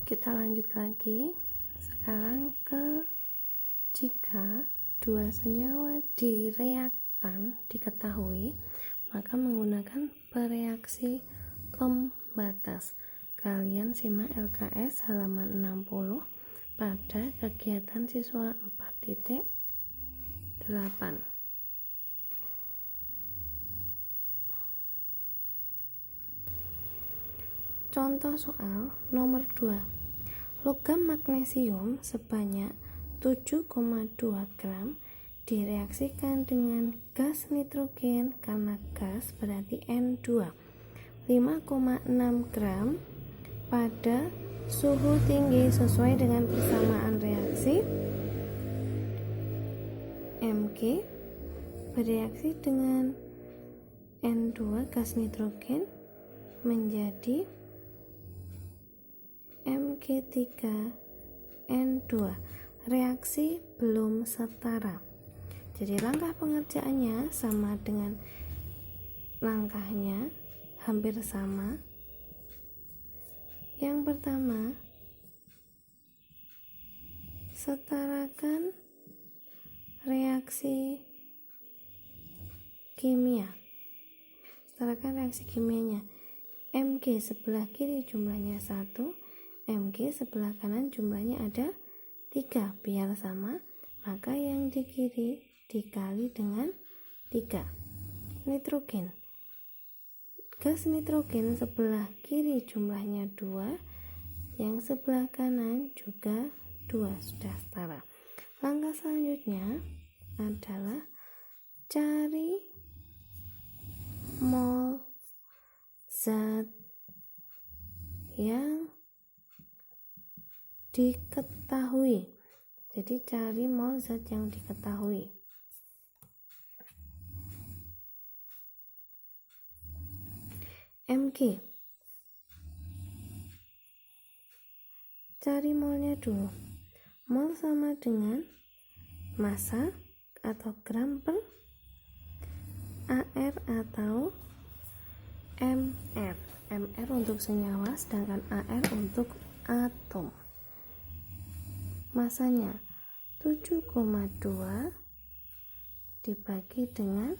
Kita lanjut lagi. Sekarang jika dua senyawa di reaktan diketahui, maka menggunakan bereaksi pembatas. Kalian simak LKS halaman 60 pada kegiatan siswa 4.8. Contoh soal nomor 2. Logam magnesium sebanyak 7,2 gram direaksikan dengan gas nitrogen karena gas berarti N2 5,6 gram pada suhu tinggi sesuai dengan persamaan reaksi. Mg bereaksi dengan N2 gas nitrogen menjadi Mg3N2. Reaksi belum setara. Jadi langkah pengerjaannya sama dengan langkahnya, hampir sama. Yang pertama, setarakan reaksi kimia. Setarakan reaksi kimianya. Mg sebelah kiri jumlahnya 1, Mg sebelah kanan jumlahnya ada 3. Biar sama, maka yang di kiri dikali dengan 3. Nitrogen. Gas nitrogen sebelah kiri jumlahnya 2, yang sebelah kanan juga 2, sudah setara. Langkah selanjutnya adalah cari mol zat yang diketahui. Jadi cari mol zat yang diketahui. Mg. Cari molnya dulu. Mol sama dengan massa atau gram per AR atau MR. MR untuk senyawa, sedangkan AR untuk atom. Masanya 7,2 dibagi dengan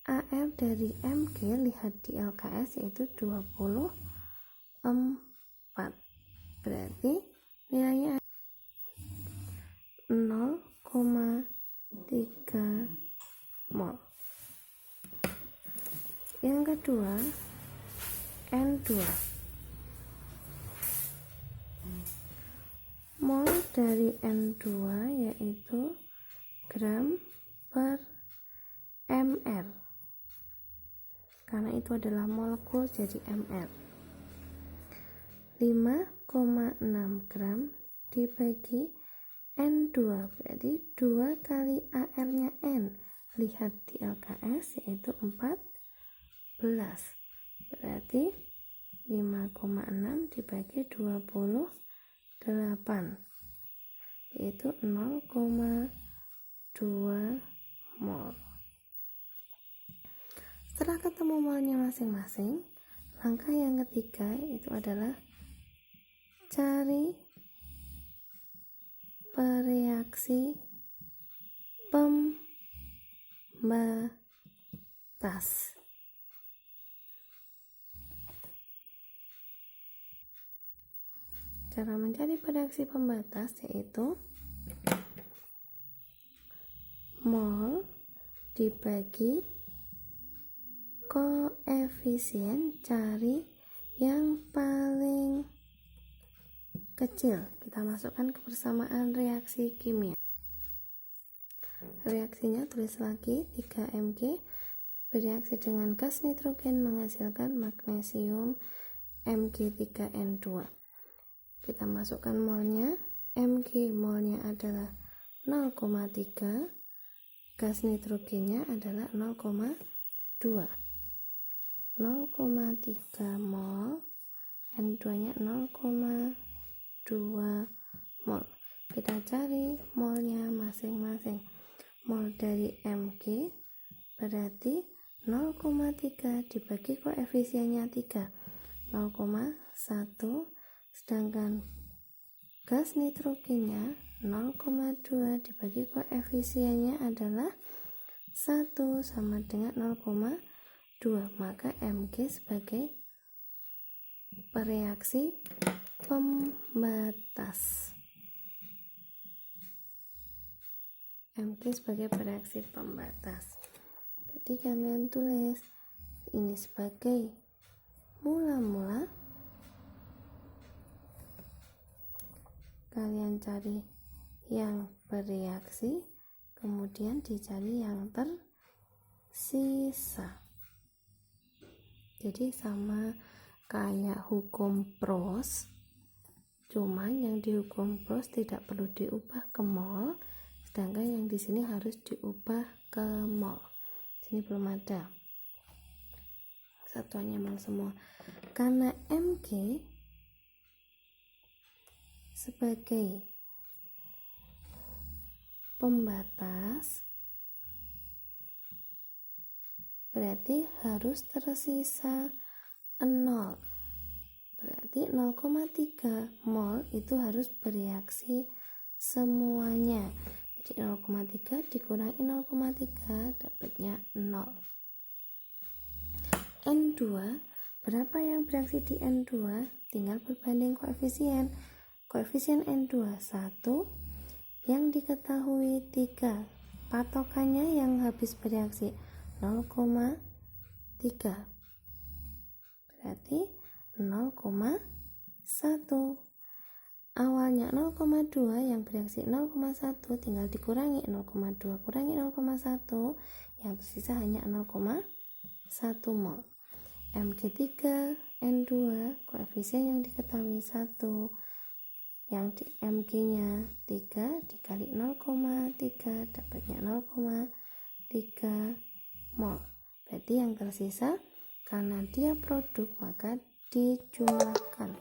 AR dari Mg, lihat di LKS, yaitu 24. Berarti nilainya 0,3 mol. Yang kedua, N2. Mol dari N2 yaitu gram per mr. Karena itu adalah molekul, jadi mr. 5,6 gram dibagi N2 berarti 2 kali AR-nya N. Lihat di LKS, yaitu 14. Berarti 5,6 dibagi 28, yaitu 0,2 mol. Setelah ketemu molnya masing-masing, langkah yang ketiga itu adalah cari bereaksi pembatas. Cara mencari bereaksi pembatas yaitu mol dibagi koefisien cari yang paling kecil. Kita masukkan ke persamaan reaksi kimia. Reaksinya tulis lagi, 3 Mg bereaksi dengan gas nitrogen menghasilkan magnesium Mg3N2. Kita masukkan molnya. Mg molnya adalah 0,3, gas nitrogennya adalah 0,2. 0,3 mol, N2 nya 0,2 mol. Kita cari molnya masing-masing. Mol dari Mg berarti 0,3 dibagi koefisiennya 3, 0,1 sedangkan gas nitrogennya 0,2 dibagi koefisiennya adalah 1 sama dengan 0,2, maka Mg sebagai bereaksi pembatas. Mg sebagai bereaksi pembatas. Jadi kalian tulis ini sebagai mula-mula, kalian cari yang bereaksi, kemudian dicari yang tersisa. Jadi sama kayak hukum Prost, cuman yang di hukum Prost tidak perlu diubah ke mol, sedangkan yang di sini harus diubah ke mol. Sini belum ada satuannya mol semua, karena Mg sebagai pembatas berarti harus tersisa 0, berarti 0,3 mol itu harus bereaksi semuanya. Jadi 0,3 dikurangi 0,3 dapatnya 0. N2, berapa yang bereaksi di N2? Tinggal berbanding koefisien. Koefisien N2 1, yang diketahui 3. Patokannya yang habis bereaksi 0,3. Berarti 0,1. Awalnya 0,2 yang bereaksi 0,1 tinggal dikurangi 0,2 kurangi 0,1, yang tersisa hanya 0,1 mol. Mg3 N2 koefisien yang diketahui 1, yang di Mg nya 3 dikali 0,3 dapatnya 0,3 mol. Berarti yang tersisa karena dia produk maka dijumlahkan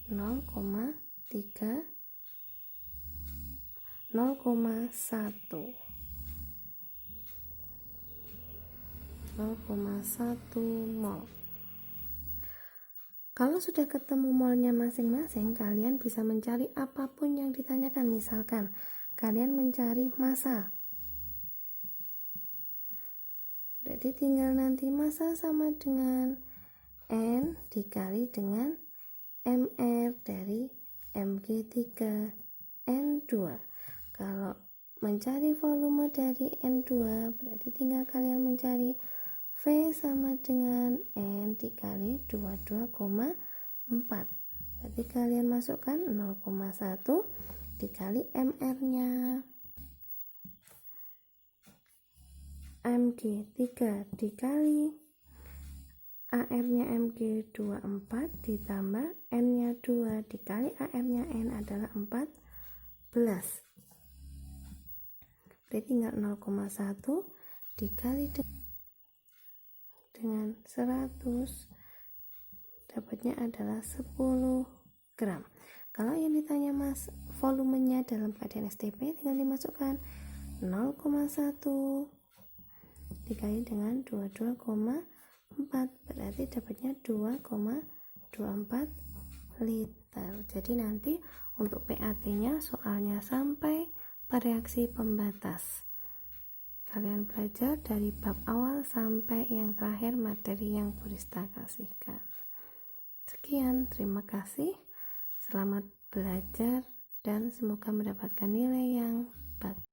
0,3 0,1 mol. Kalau sudah ketemu molnya masing-masing, kalian bisa mencari apapun yang ditanyakan. Misalkan kalian mencari massa, berarti tinggal nanti massa sama dengan N dikali dengan MR dari Mg3 N2. Kalau mencari volume dari N2 berarti tinggal kalian mencari V sama dengan N dikali 22,4. Berarti kalian masukkan 0,1 dikali MR nya. Mg3 dikali AR nya Mg 24 ditambah N nya 2 dikali AR nya N adalah 14. Berarti tinggal 0,1 dikali dengan 100 dapatnya adalah 10 gram. Kalau yang ditanya mas volumenya dalam keadaan STP tinggal dimasukkan 0,1 dikali dengan 22,4 berarti dapatnya 2,24 liter. Jadi nanti untuk PAT nya soalnya sampai bereaksi pembatas. Kalian belajar dari bab awal sampai yang terakhir materi yang Burista kasihkan. Sekian, terima kasih. Selamat belajar dan semoga mendapatkan nilai yang bagus.